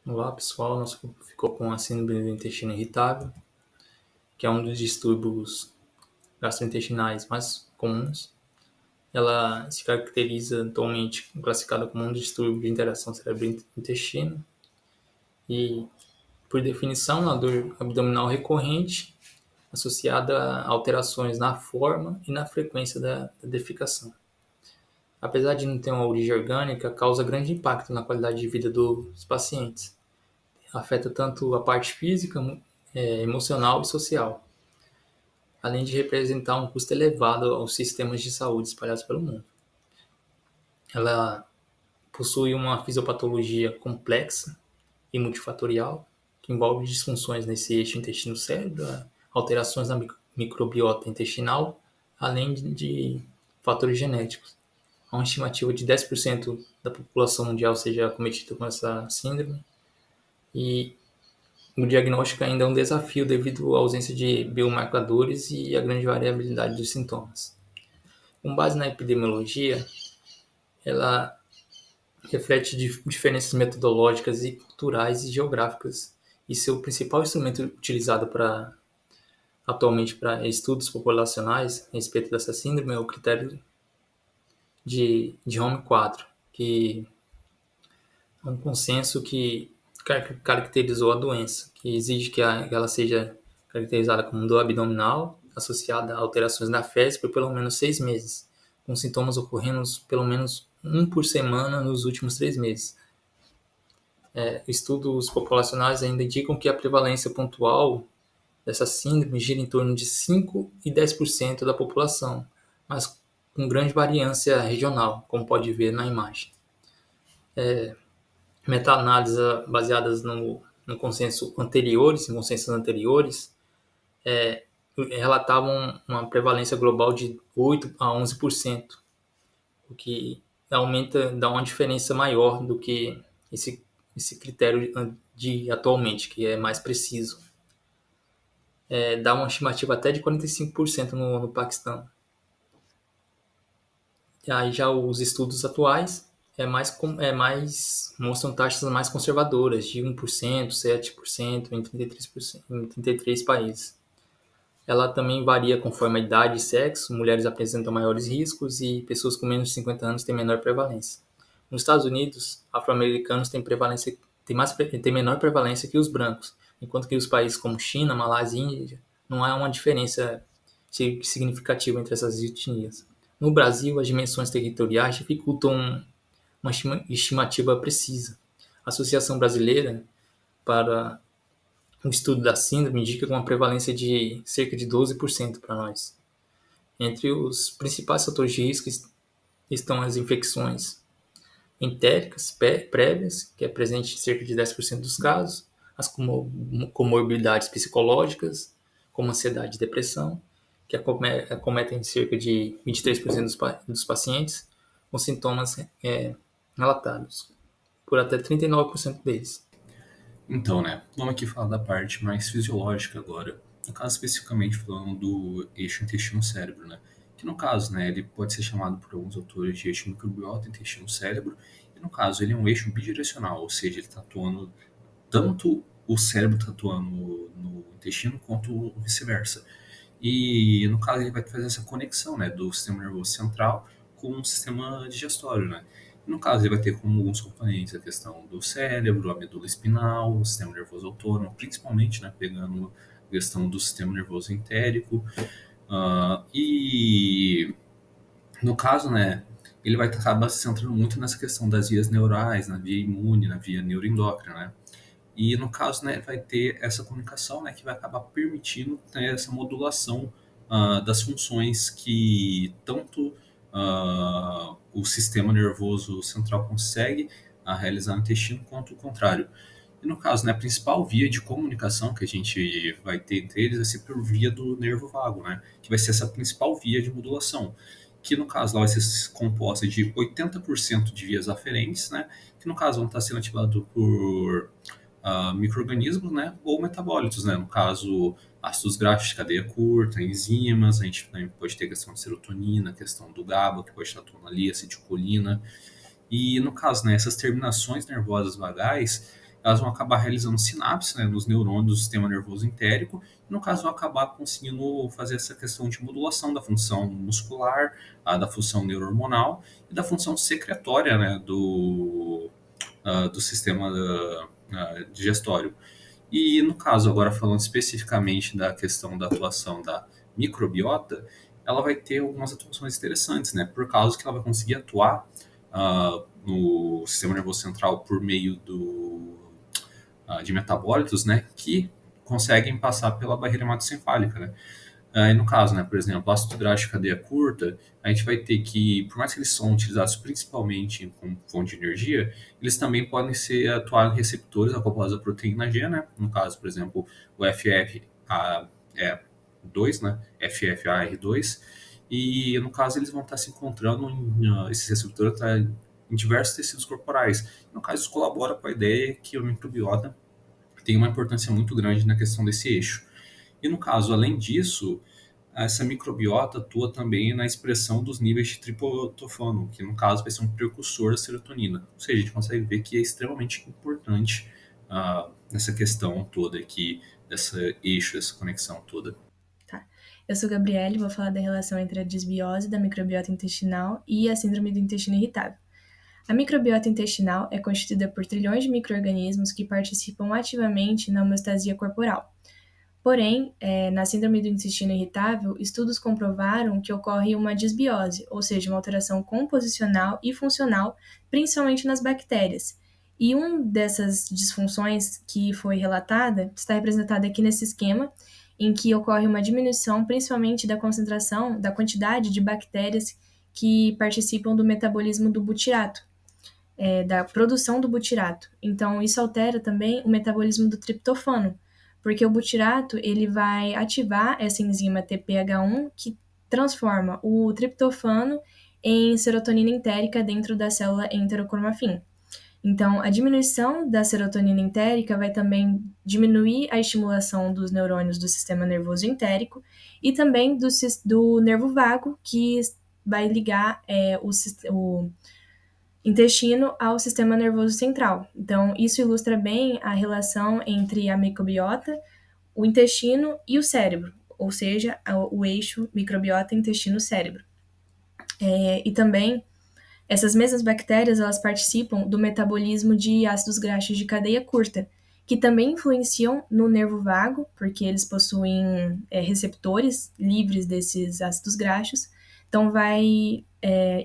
Olá pessoal, nosso grupo ficou com a síndrome do intestino irritável, que é um dos distúrbios gastrointestinais mais comuns. Ela se caracteriza atualmente classificada como um distúrbio de interação cérebro-intestino e, por definição, a dor abdominal recorrente associada a alterações na forma e na frequência da defecação. Apesar de não ter uma origem orgânica, causa grande impacto na qualidade de vida dos pacientes. Afeta tanto a parte física, emocional e social, além de representar um custo elevado aos sistemas de saúde espalhados pelo mundo. Ela possui uma fisiopatologia complexa e multifatorial, que envolve disfunções nesse eixo intestino-cérebro, alterações na microbiota intestinal, além de fatores genéticos. Há uma estimativa de 10% da população mundial seja acometida com essa síndrome, e o diagnóstico ainda é um desafio devido à ausência de biomarcadores e à grande variabilidade dos sintomas. Com base na epidemiologia, ela reflete diferenças metodológicas e culturais e geográficas, e seu principal instrumento utilizado atualmente para estudos populacionais a respeito dessa síndrome é o critério de Home-4, que é um consenso que caracterizou a doença, que exige que ela seja caracterizada como dor abdominal, associada a alterações na fezes por pelo menos 6 meses, com sintomas ocorrendo pelo menos um por semana nos últimos 3 meses. Estudos populacionais ainda indicam que a prevalência pontual dessa síndrome gira em torno de 5 e 10% da população, mas com grande variância regional, como pode ver na imagem. Meta-análises baseadas no consenso anteriores, em consensos anteriores, relatavam uma prevalência global de 8 a 11%, o que dá uma diferença maior do que esse critério de atualmente, que é mais preciso. Dá uma estimativa até de 45% no Paquistão. E aí já os estudos atuais mostram taxas mais conservadoras, de 1%, 7%, em 33%, em 33 países. Ela também varia conforme a idade e sexo, mulheres apresentam maiores riscos e pessoas com menos de 50 anos têm menor prevalência. Nos Estados Unidos, afro-americanos têm menor prevalência que os brancos, enquanto que os países como China, Malásia e Índia não há uma diferença significativa entre essas etnias. No Brasil, as dimensões territoriais dificultam uma estimativa precisa. A Associação Brasileira para o Estudo da Síndrome indica uma prevalência de cerca de 12% para nós. Entre os principais fatores de risco estão as infecções entéricas prévias, que é presente em cerca de 10% dos casos, as comorbidades psicológicas, como ansiedade e depressão, que acometem cerca de 23% dos pacientes, com sintomas relatados por até 39% deles. Então, né, vamos aqui falar da parte mais fisiológica agora. No caso, especificamente falando do eixo intestino-cérebro, né? Que no caso, né, ele pode ser chamado por alguns autores de eixo microbiota intestino-cérebro, e no caso, ele é um eixo bidirecional, ou seja, ele está atuando tanto o cérebro está atuando no intestino quanto vice-versa. E no caso, ele vai fazer essa conexão, né, do sistema nervoso central com o sistema digestório, né? No caso, ele vai ter como alguns componentes a questão do cérebro, a medula espinal, o sistema nervoso autônomo, principalmente, né, pegando a questão do sistema nervoso entérico. E no caso, né, ele vai acabar se centrando muito nessa questão das vias neurais, na via imune, na via neuroendócrina, né? E no caso, né, vai ter essa comunicação, né, que vai acabar permitindo ter essa modulação das funções que tanto o sistema nervoso central consegue realizar no intestino, quanto o contrário. E no caso, né, a principal via de comunicação que a gente vai ter entre eles vai ser por via do nervo vago, né, que vai ser essa principal via de modulação, que no caso lá vai ser composta de 80% de vias aferentes, né, que no caso vão estar sendo ativados por micro-organismos, né, ou metabólitos, né, no caso ácidos graxos de cadeia curta, enzimas, a gente também pode ter a questão de serotonina, a questão do GABA, que pode estar atuando ali, acetilcolina, e no caso, né, essas terminações nervosas vagais, elas vão acabar realizando sinapse, né, nos neurônios do sistema nervoso entérico, e no caso vão acabar conseguindo fazer essa questão de modulação da função muscular, da função neurohormonal e da função secretória, né, do sistema digestório. E no caso, agora falando especificamente da questão da atuação da microbiota, ela vai ter algumas atuações interessantes, né? Por causa que ela vai conseguir atuar no sistema nervoso central por meio de metabólitos, né? Que conseguem passar pela barreira hematocefálica, né? E no caso, né, por exemplo, ácido gráfico de cadeia curta, a gente vai ter que, por mais que eles são utilizados principalmente como fonte de energia, eles também podem ser atuar em receptores acoplados à proteína G, né? No caso, por exemplo, o FFA2, né? FFAR2, e no caso eles vão estar se encontrando esses receptores em diversos tecidos corporais. No caso, isso colabora com a ideia que a microbiota tem uma importância muito grande na questão desse eixo. E no caso, além disso, essa microbiota atua também na expressão dos níveis de triptofano, que no caso vai ser um precursor da serotonina. Ou seja, a gente consegue ver que é extremamente importante nessa questão toda aqui, desse eixo, dessa conexão toda. Tá. Eu sou Gabriele, vou falar da relação entre a disbiose da microbiota intestinal e a síndrome do intestino irritável. A microbiota intestinal é constituída por trilhões de micro-organismos que participam ativamente na homeostasia corporal. Porém, na síndrome do intestino irritável, estudos comprovaram que ocorre uma disbiose, ou seja, uma alteração composicional e funcional, principalmente nas bactérias. E uma dessas disfunções que foi relatada está representada aqui nesse esquema, em que ocorre uma diminuição principalmente da concentração, da quantidade de bactérias que participam do metabolismo do butirato, da produção do butirato. Então, isso altera também o metabolismo do triptofano, porque o butirato ele vai ativar essa enzima TPH1 que transforma o triptofano em serotonina entérica dentro da célula enterocromafim. Então, a diminuição da serotonina entérica vai também diminuir a estimulação dos neurônios do sistema nervoso entérico e também do nervo vago, que vai ligar o intestino ao sistema nervoso central. Então, isso ilustra bem a relação entre a microbiota, o intestino e o cérebro, ou seja, o eixo microbiota, intestino, cérebro. E também, essas mesmas bactérias, elas participam do metabolismo de ácidos graxos de cadeia curta, que também influenciam no nervo vago, porque eles possuem receptores livres desses ácidos graxos, então vai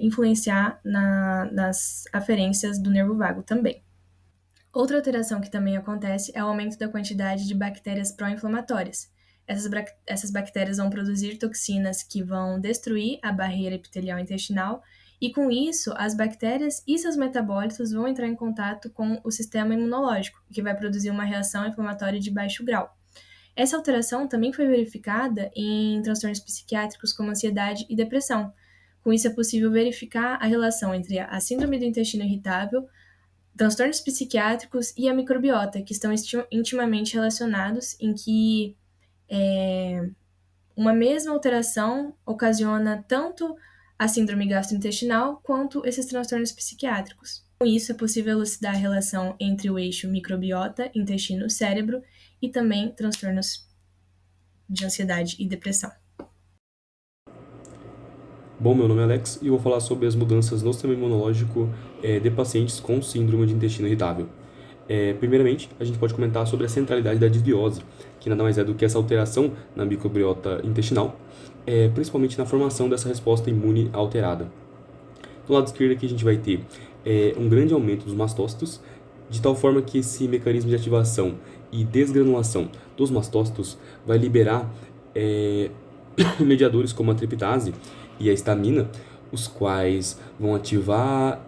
influenciar nas aferências do nervo vago também. Outra alteração que também acontece é o aumento da quantidade de bactérias pró-inflamatórias. Essas bactérias vão produzir toxinas que vão destruir a barreira epitelial intestinal e, com isso, as bactérias e seus metabólitos vão entrar em contato com o sistema imunológico, que vai produzir uma reação inflamatória de baixo grau. Essa alteração também foi verificada em transtornos psiquiátricos como ansiedade e depressão. Com isso, é possível verificar a relação entre a síndrome do intestino irritável, transtornos psiquiátricos e a microbiota, que estão intimamente relacionados, em que uma mesma alteração ocasiona tanto a síndrome gastrointestinal quanto esses transtornos psiquiátricos. Com isso, é possível elucidar a relação entre o eixo microbiota, intestino, cérebro e também transtornos de ansiedade e depressão. Bom, meu nome é Alex e eu vou falar sobre as mudanças no sistema imunológico de pacientes com síndrome de intestino irritável. Primeiramente, a gente pode comentar sobre a centralidade da disbiose, que nada mais é do que essa alteração na microbiota intestinal, principalmente na formação dessa resposta imune alterada. Do lado esquerdo aqui a gente vai ter um grande aumento dos mastócitos, de tal forma que esse mecanismo de ativação e desgranulação dos mastócitos vai liberar mediadores como a triptase e a histamina, os quais vão ativar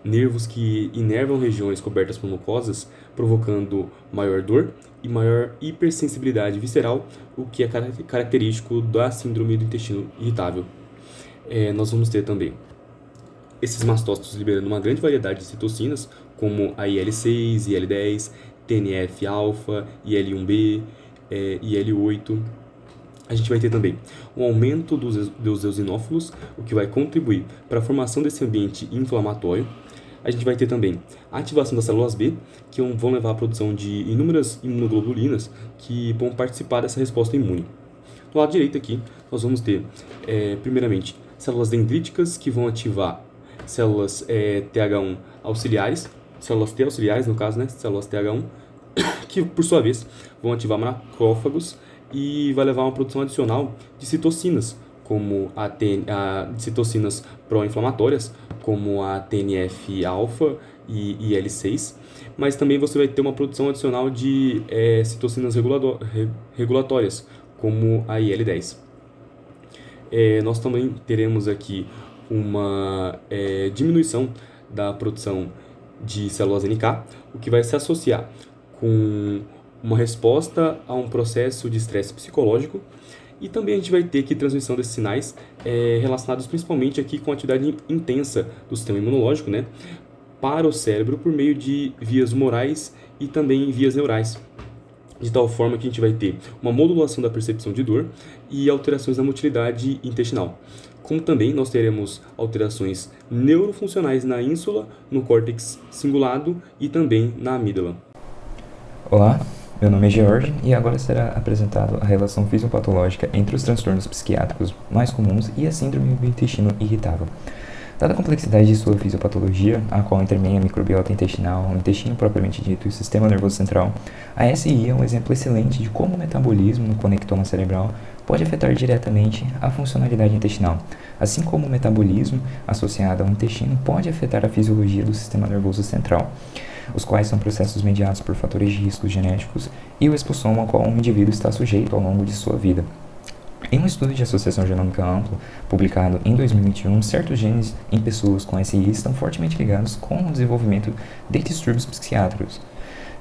nervos que inervam regiões cobertas por mucosas, provocando maior dor e maior hipersensibilidade visceral, o que é característico da síndrome do intestino irritável. Nós vamos ter também esses mastócitos liberando uma grande variedade de citocinas, como a IL-6, IL-10, TNF-alfa, IL-1B, IL-8. A gente vai ter também um aumento dos eosinófilos, o que vai contribuir para a formação desse ambiente inflamatório. a gente vai ter também a ativação das células B, que vão levar à produção de inúmeras imunoglobulinas que vão participar dessa resposta imune. Do lado direito aqui, nós vamos ter, primeiramente, células dendríticas que vão ativar células TH1 auxiliares, células T auxiliares no caso, né, células TH1, que por sua vez vão ativar macrófagos e vai levar a uma produção adicional de citocinas, como de citocinas pró-inflamatórias, como a TNF-alfa e IL-6, mas também você vai ter uma produção adicional de citocinas regulatórias, como a IL-10. Nós também teremos aqui uma diminuição da produção de células NK, o que vai se associar com uma resposta a um processo de estresse psicológico, e também a gente vai ter aqui transmissão desses sinais relacionados principalmente aqui com a atividade intensa do sistema imunológico, né, para o cérebro por meio de vias humorais e também vias neurais, de tal forma que a gente vai ter uma modulação da percepção de dor e alterações na motilidade intestinal. Como também nós teremos alterações neurofuncionais na ínsula, no córtex cingulado e também na amígdala. Olá, meu nome é George e agora será apresentado a relação fisiopatológica entre os transtornos psiquiátricos mais comuns e a síndrome do intestino irritável. Dada a complexidade de sua fisiopatologia, a qual intermeia a microbiota intestinal, o intestino propriamente dito e o sistema nervoso central, a SI é um exemplo excelente de como o metabolismo no conectoma cerebral pode afetar diretamente a funcionalidade intestinal, assim como o metabolismo associado ao intestino pode afetar a fisiologia do sistema nervoso central, os quais são processos mediados por fatores de risco genéticos e o expossoma ao qual um indivíduo está sujeito ao longo de sua vida. Em um estudo de associação genômica amplo, publicado em 2021, certos genes em pessoas com SI estão fortemente ligados com o desenvolvimento de distúrbios psiquiátricos.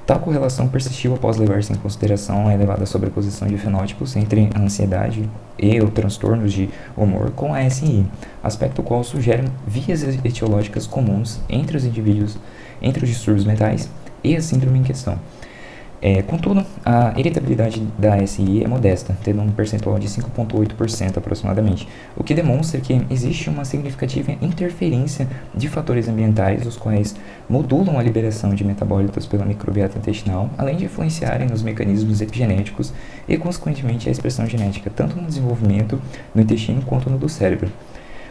Tal correlação persistiu após levar-se em consideração a elevada sobreposição de fenótipos entre a ansiedade e os transtornos de humor com a SI, aspecto qual sugere vias etiológicas comuns entre os indivíduos, entre os distúrbios mentais e a síndrome em questão. Contudo, a hereditabilidade da SI é modesta, tendo um percentual de 5,8% aproximadamente, o que demonstra que existe uma significativa interferência de fatores ambientais, os quais modulam a liberação de metabólitos pela microbiota intestinal, além de influenciarem nos mecanismos epigenéticos e, consequentemente, a expressão genética, tanto no desenvolvimento do intestino quanto no do cérebro.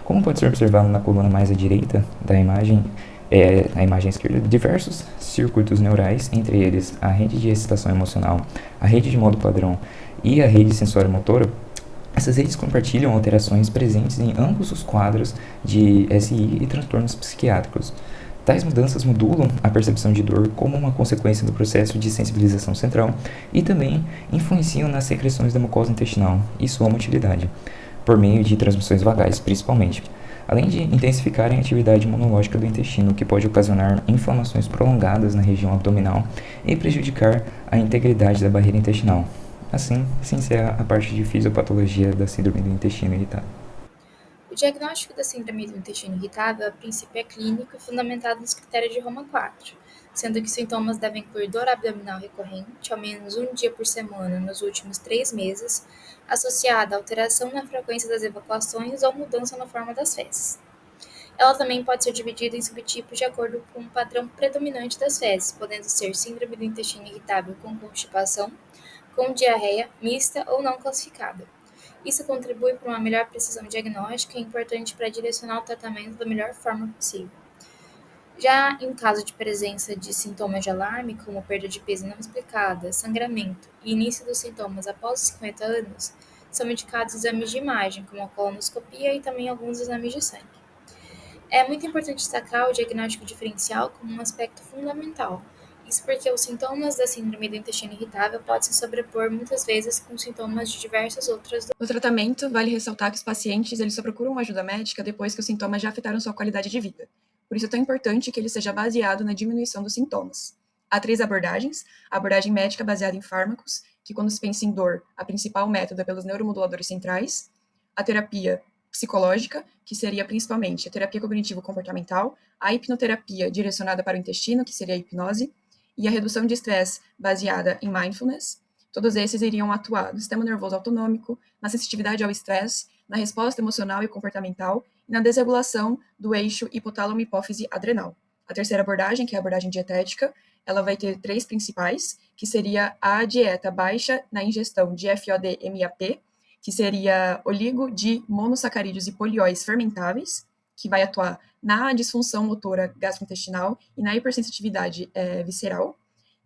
Como pode ser observado na coluna mais à direita da imagem, a imagem esquerda, diversos circuitos neurais, entre eles a rede de excitação emocional, a rede de modo padrão e a rede sensório-motora. Essas redes compartilham alterações presentes em ambos os quadros de SI e transtornos psiquiátricos. Tais mudanças modulam a percepção de dor como uma consequência do processo de sensibilização central e também influenciam nas secreções da mucosa intestinal e sua motilidade, por meio de transmissões vagais principalmente, além de intensificarem a atividade imunológica do intestino, que pode ocasionar inflamações prolongadas na região abdominal e prejudicar a integridade da barreira intestinal. Assim, se encerra a parte de fisiopatologia da síndrome do intestino irritável. O diagnóstico da síndrome do intestino irritável, a princípio, é clínico e fundamentado nos critérios de Roma IV, sendo que os sintomas devem incluir dor abdominal recorrente, ao menos um dia por semana nos últimos 3 meses, associada a alteração na frequência das evacuações ou mudança na forma das fezes. Ela também pode ser dividida em subtipos de acordo com o padrão predominante das fezes, podendo ser síndrome do intestino irritável com constipação, com diarreia mista ou não classificada. Isso contribui para uma melhor precisão diagnóstica e é importante para direcionar o tratamento da melhor forma possível. Já em caso de presença de sintomas de alarme, como perda de peso não explicada, sangramento e início dos sintomas após os 50 anos, são indicados exames de imagem, como a colonoscopia e também alguns exames de sangue. É muito importante destacar o diagnóstico diferencial como um aspecto fundamental. Isso porque os sintomas da síndrome do intestino irritável podem se sobrepor muitas vezes com sintomas de diversas outras doenças. No tratamento, vale ressaltar que os pacientes só procuram uma ajuda médica depois que os sintomas já afetaram sua qualidade de vida. Por isso é tão importante que ele seja baseado na diminuição dos sintomas. Há 3 abordagens: a abordagem médica baseada em fármacos, que quando se pensa em dor, a principal método é pelos neuromoduladores centrais; a terapia psicológica, que seria principalmente a terapia cognitivo-comportamental; a hipnoterapia direcionada para o intestino, que seria a hipnose; e a redução de estresse baseada em mindfulness. Todos esses iriam atuar no sistema nervoso autonômico, na sensitividade ao estresse, na resposta emocional e comportamental e na desregulação do eixo hipotálamo-hipófise adrenal. a terceira abordagem, que é a abordagem dietética, ela vai ter 3 principais, que seria a dieta baixa na ingestão de FOD-MAP, que seria oligo-di-monossacarídeos e polióis fermentáveis, que vai atuar na disfunção motora gastrointestinal e na hipersensitividade visceral.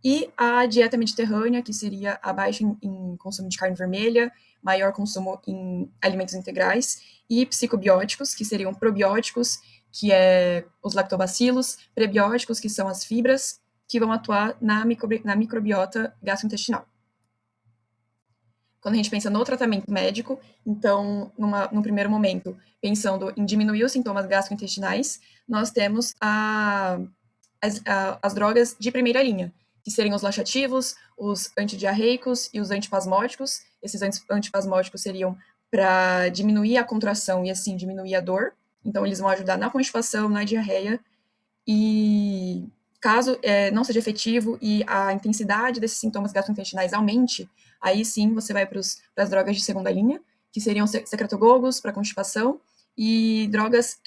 E a dieta mediterrânea, que seria a baixa em consumo de carne vermelha, maior consumo em alimentos integrais, e psicobióticos, que seriam probióticos, que é os lactobacilos, prebióticos, que são as fibras, que vão atuar na microbiota gastrointestinal. Quando a gente pensa no tratamento médico, então, num primeiro momento, pensando em diminuir os sintomas gastrointestinais, nós temos as drogas de primeira linha, que seriam os laxativos, os antidiarreicos e os antipasmódicos. Esses antipasmódicos seriam para diminuir a contração e, assim, diminuir a dor. Então, eles vão ajudar na constipação, na diarreia. E caso não seja efetivo e a intensidade desses sintomas gastrointestinais aumente, aí sim você vai para as drogas de segunda linha, que seriam secretogogos para constipação e drogas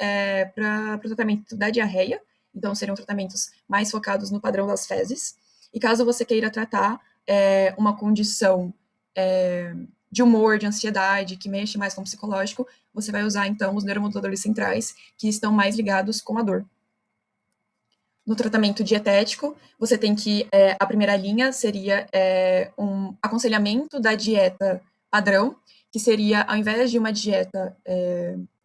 para o tratamento da diarreia. Então, seriam tratamentos mais focados no padrão das fezes. E caso você queira tratar uma condição de humor, de ansiedade, que mexe mais com o psicológico, você vai usar, então, os neuromoduladores centrais, que estão mais ligados com a dor. No tratamento dietético, você tem que, a primeira linha seria um aconselhamento da dieta padrão, que seria, ao invés de uma dieta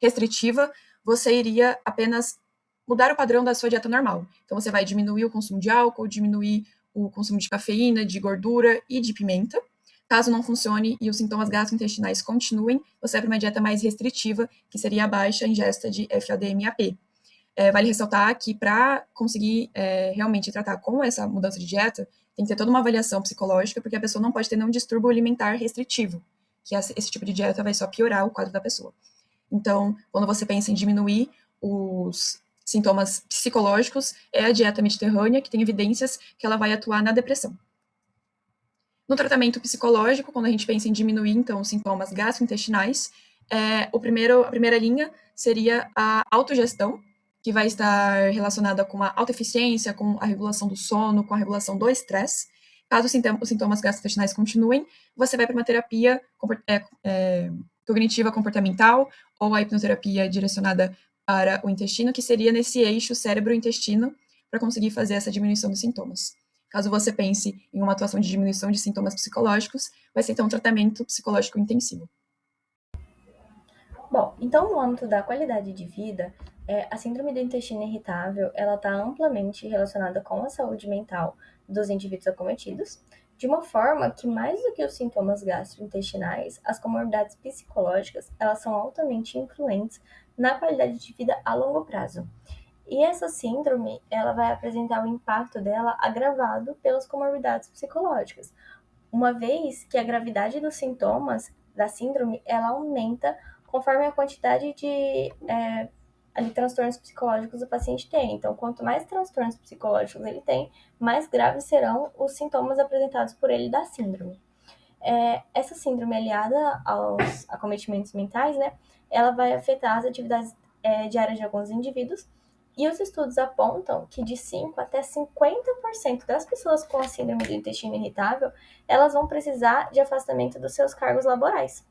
restritiva, você iria apenas mudar o padrão da sua dieta normal. Então, você vai diminuir o consumo de álcool, diminuir o consumo de cafeína, de gordura e de pimenta. Caso não funcione e os sintomas gastrointestinais continuem, você vai para uma dieta mais restritiva, que seria a baixa ingesta de FOD-MAP. Vale ressaltar que para conseguir realmente tratar com essa mudança de dieta, tem que ter toda uma avaliação psicológica, porque a pessoa não pode ter nenhum distúrbio alimentar restritivo, que esse tipo de dieta vai só piorar o quadro da pessoa. Então, quando você pensa em diminuir os sintomas psicológicos, é a dieta mediterrânea, que tem evidências que ela vai atuar na depressão. No tratamento psicológico, quando a gente pensa em diminuir, então, os sintomas gastrointestinais, a primeira linha seria a autogestão, que vai estar relacionada com a autoeficiência, com a regulação do sono, com a regulação do estresse. Caso os sintomas gastrointestinais continuem, você vai para uma terapia cognitiva comportamental ou a hipnoterapia direcionada para o intestino, que seria nesse eixo cérebro-intestino, para conseguir fazer essa diminuição dos sintomas. Caso você pense em uma atuação de diminuição de sintomas psicológicos, vai ser então um tratamento psicológico intensivo. Bom, então no âmbito da qualidade de vida, a síndrome do intestino irritável, ela está amplamente relacionada com a saúde mental dos indivíduos acometidos, de uma forma que, mais do que os sintomas gastrointestinais, as comorbidades psicológicas, elas são altamente influentes na qualidade de vida a longo prazo. E essa síndrome, ela vai apresentar o impacto dela agravado pelas comorbidades psicológicas, uma vez que a gravidade dos sintomas da síndrome, ela aumenta conforme a quantidade de transtornos psicológicos o paciente tem. Então, quanto mais transtornos psicológicos ele tem, mais graves serão os sintomas apresentados por ele da síndrome. Essa síndrome, aliada aos acometimentos mentais, né, ela vai afetar as atividades diárias de alguns indivíduos, e os estudos apontam que de 5% até 50% das pessoas com a síndrome do intestino irritável, elas vão precisar de afastamento dos seus cargos laborais,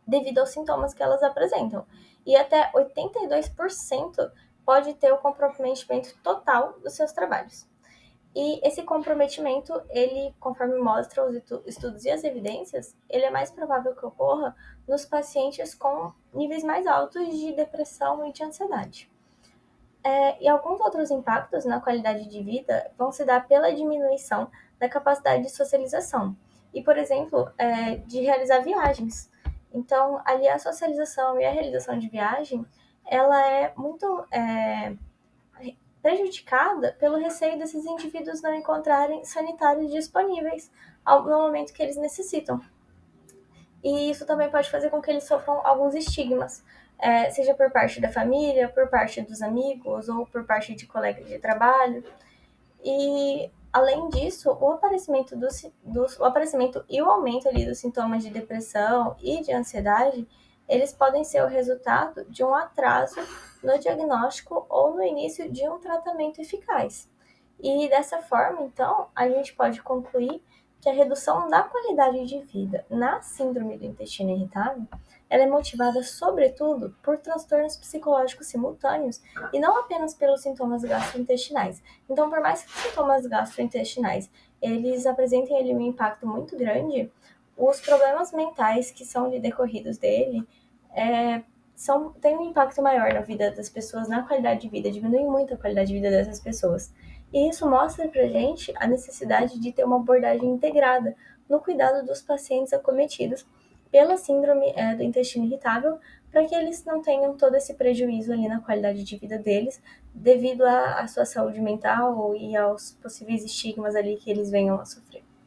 devido aos sintomas que elas apresentam. E até 82% pode ter o comprometimento total dos seus trabalhos. E esse comprometimento, ele, conforme mostram os estudos e as evidências, ele é mais provável que ocorra nos pacientes com níveis mais altos de depressão e de ansiedade. E alguns outros impactos na qualidade de vida vão se dar pela diminuição da capacidade de socialização e, por exemplo, de realizar viagens. Então, ali a socialização e a realização de viagem, ela é muito prejudicada pelo receio desses indivíduos não encontrarem sanitários disponíveis no momento que eles necessitam. E isso também pode fazer com que eles sofram alguns estigmas, seja por parte da família, por parte dos amigos ou por parte de colegas de trabalho. E, além disso, o aparecimento e o aumento ali dos sintomas de depressão e de ansiedade, eles podem ser o resultado de um atraso no diagnóstico ou no início de um tratamento eficaz. E dessa forma, então, a gente pode concluir que a redução da qualidade de vida na síndrome do intestino irritável, ela é motivada, sobretudo, por transtornos psicológicos simultâneos e não apenas pelos sintomas gastrointestinais. Então, por mais que os sintomas gastrointestinais eles apresentem ali um impacto muito grande, os problemas mentais que são decorridos dele têm um impacto maior na vida das pessoas, na qualidade de vida, diminui muito a qualidade de vida dessas pessoas. E isso mostra pra gente a necessidade de ter uma abordagem integrada no cuidado dos pacientes acometidos pela síndrome do intestino irritável, para que eles não tenham todo esse prejuízo ali na qualidade de vida deles, devido à sua saúde mental e aos possíveis estigmas ali que eles venham a sofrer.